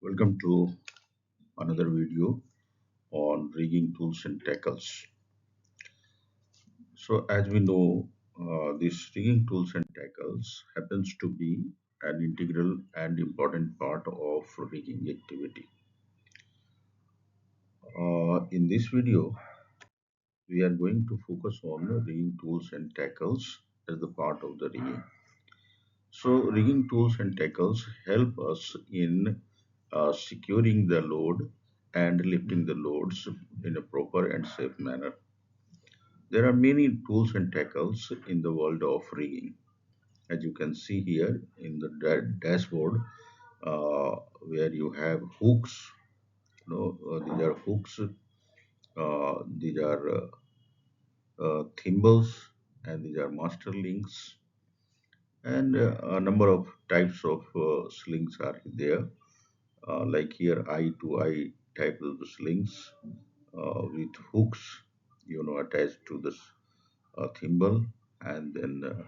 Welcome to another video on rigging tools and tackles. So, as we know, these rigging tools and tackles happens to be an integral and important part of rigging activity. In this video, we are going to focus on rigging tools and tackles as the part of the rigging. So, rigging tools and tackles help us in securing the load and lifting the loads in a proper and safe manner. There are many tools and tackles in the world of rigging. As you can see here in the dashboard, where you have hooks. These are hooks. These are thimbles, and these are master links, and a number of types of slings are there. Like here, eye to eye type of the slings with hooks, attached to this thimble, and then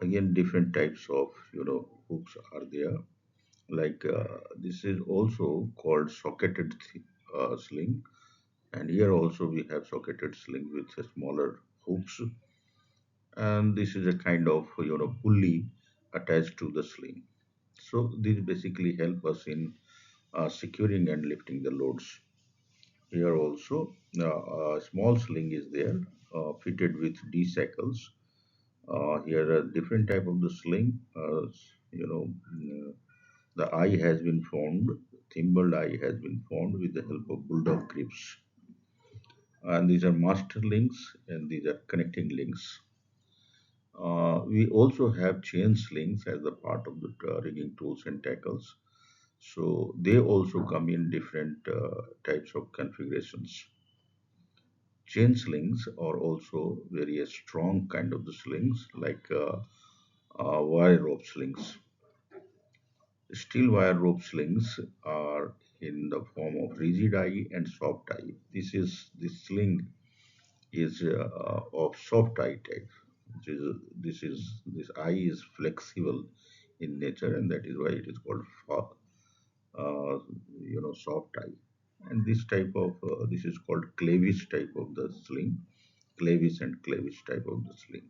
again different types of hooks are there, like this is also called socketed sling, and here also we have socketed sling with a smaller hooks, and this is a kind of pulley attached to the sling. So these basically help us in securing and lifting the loads. Here also a small sling is there, fitted with D-shackles. Here a different type of the sling. You know, mm, the eye has been formed, thimbled eye has been formed with the help of bulldog grips. And these are master links and these are connecting links. We also have chain slings as a part of the rigging tools and tackles. So they also come in different types of configurations. Chain slings are also very strong kind of the slings, like wire rope slings. Steel wire rope slings are in the form of rigid eye and soft eye. This sling is of soft eye type. This eye is flexible in nature, and that is why it is called soft eye. And this is called clavish type of the sling, clavish and clavish type of the sling.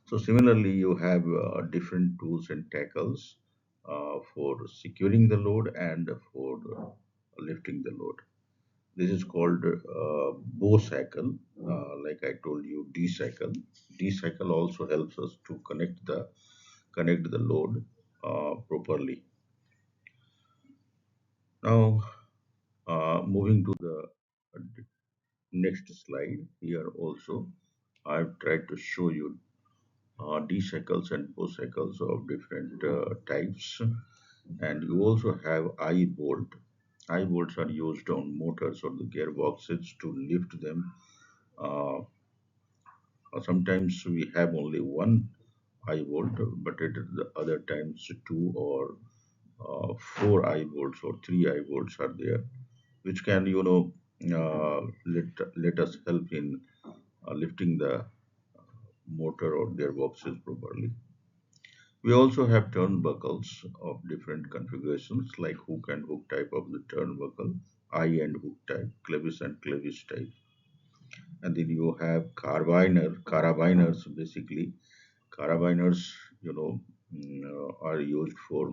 So similarly, you have different tools and tackles for securing the load and for lifting the load. This is called bow shackle, like I told you, D-shackle. D-shackle also helps us to connect the load properly. Now, moving to the next slide, here also I've tried to show you D-shackles and bow shackles of different types, and you also have eye bolt. Eye bolts are used on motors or the gearboxes to lift them. Uh, Sometimes we have only one eye bolt, but at the other times two or four eye bolts or three eye bolts are there, which can let us help in lifting the motor or gearboxes properly. We also have turnbuckles of different configurations, like hook and hook type of the turnbuckle, eye and hook type, clevis and clevis type. And then you have carabiners. Basically, carabiners, are used for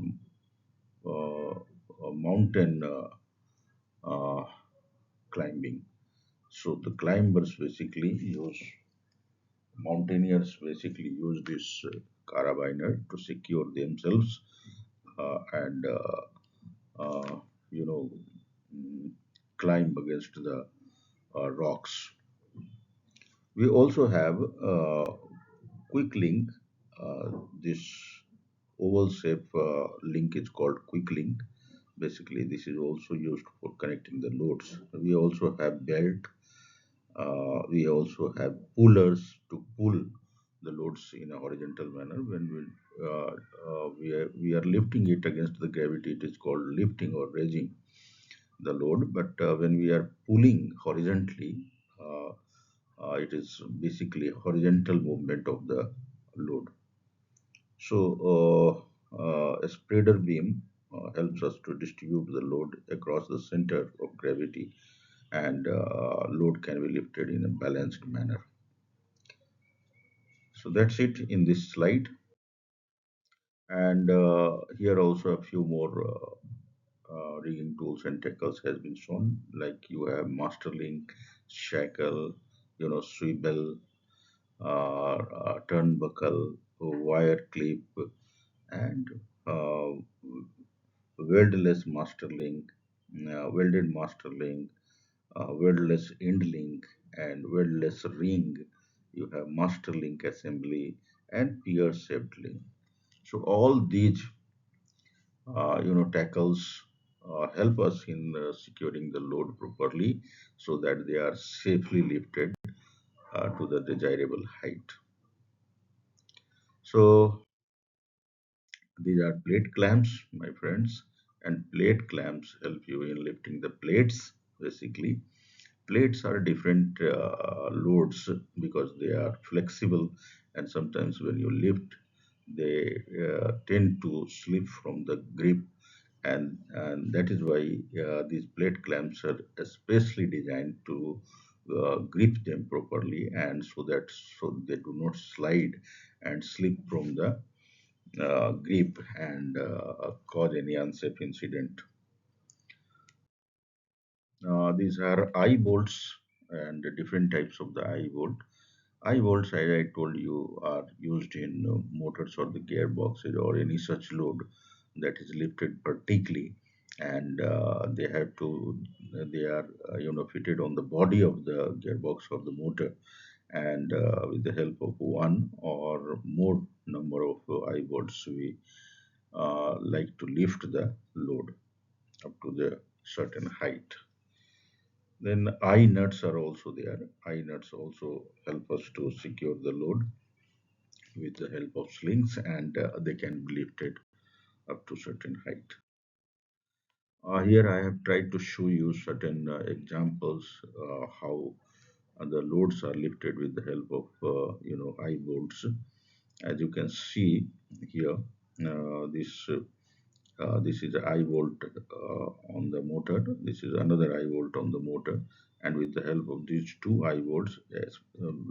mountain uh, climbing. So the climbers basically use mountaineers basically use this carabiner to secure themselves and uh, you know mm, climb against the rocks. We also have quick link. This oval shape link is called quick link. Basically, this is also used for connecting the loads. We also have belt. We also have pullers to pull the loads in a horizontal manner. When we are lifting it against the gravity, it is called lifting or raising the load. But when we are pulling horizontally, uh, it is basically horizontal movement of the load. So a spreader beam helps us to distribute the load across the center of gravity, and load can be lifted in a balanced manner. So that's it in this slide. And here also a few more rigging tools and tackles has been shown. Like you have master link, shackle, swivel, turnbuckle, wire clip, and uh, weldless master link, welded master link, weldless end link, and weldless ring. You have master link assembly and pier-shaped link. So all these tackles help us in securing the load properly so that they are safely lifted to the desirable height. So these are plate clamps, my friends, and plate clamps help you in lifting the plates. Basically, plates are different loads because they are flexible, and sometimes when you lift, they tend to slip from the grip, and that is why these plate clamps are especially designed to grip them properly, and so they do not slide and slip from the grip and cause any unsafe incident. These are eye bolts and the different types of the eye bolt. Eye bolts, as I told you, are used in motors or the gearboxes or any such load that is lifted vertically, and they are fitted on the body of the gearbox or the motor, and with the help of one or more number of eye bolts, we like to lift the load up to the certain height. Then eye nuts are also there. Eye nuts also help us to secure the load with the help of slings, and they can be lifted up to certain height. Here I have tried to show you certain examples how the loads are lifted with the help of eye bolts. As you can see here, this is a eye bolt on the motor. This is another eye bolt on the motor, and with the help of these two eye bolts, yes,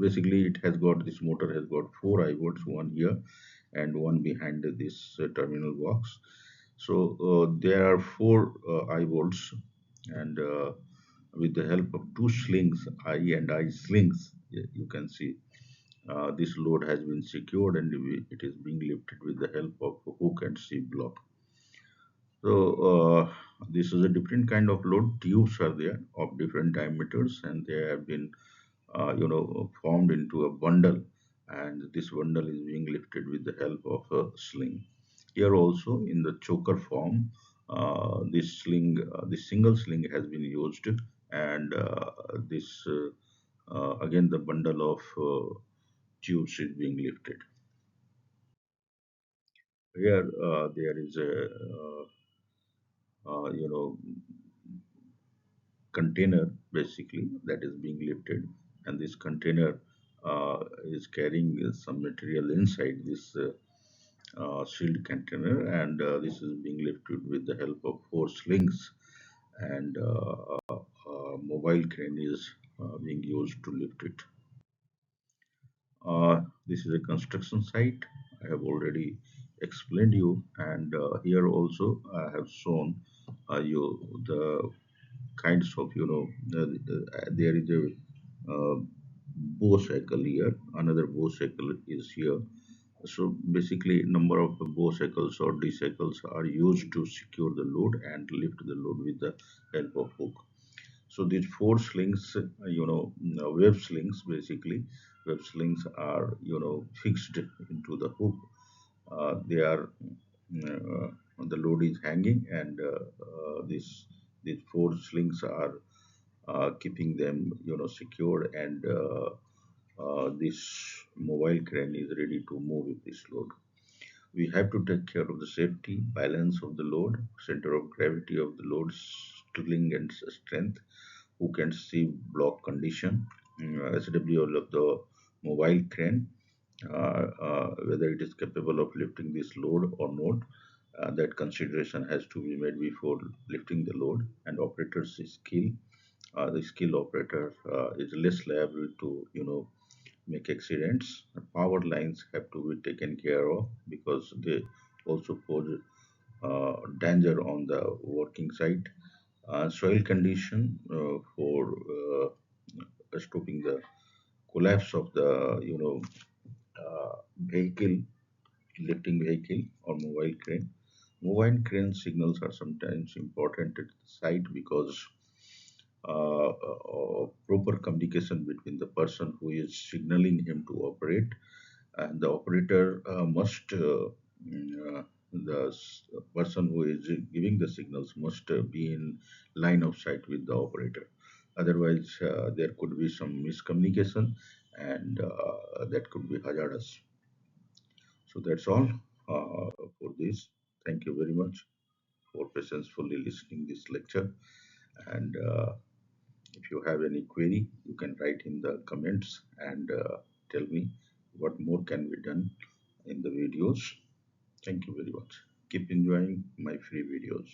basically it has got this motor has got four eye bolts, one here and one behind this terminal box. So there are four eye bolts, and with the help of two slings, eye and eye slings, you can see this load has been secured, and it is being lifted with the help of a hook and C block. So this is a different kind of load. Tubes are there of different diameters, and they have been, formed into a bundle, and this bundle is being lifted with the help of a sling. Here also in the choker form, this single sling has been used, and this again the bundle of tubes is being lifted. Here there is a you know container basically that is being lifted, and this container is carrying some material inside this sealed container, and this is being lifted with the help of four slings, and mobile crane is being used to lift it. This is a construction site. I have already explained you, and here also I have shown you the kinds of there is a bow cycle here. Another bow cycle is here. So basically, number of bow cycles or D-SHACKLES are used to secure the load and lift the load with the help of hook. So these four slings, web slings basically, web slings are fixed into the hook. They are the load is hanging, and these four slings are keeping them secured, and this mobile crane is ready to move with this load. We have to take care of the safety, balance of the load, center of gravity of the load, sling and strength, who can see block condition, SWL of the mobile crane, whether it is capable of lifting this load or not, That consideration has to be made before lifting the load, and operators skill. The skilled operator is less liable to make accidents. Power lines have to be taken care of because they also pose danger on the working site. Soil condition for stopping the collapse of the vehicle, lifting vehicle or mobile crane. Mobile crane signals are sometimes important at the site because proper communication between the person who is signaling him to operate and the operator must person who is giving the signals must be in line of sight with the operator. Otherwise, there could be some miscommunication, and that could be hazardous. So that's all for this. Thank you very much for patiently listening this lecture. And if you have any query, you can write in the comments and tell me what more can be done in the videos. Thank you very much. Keep enjoying my free videos.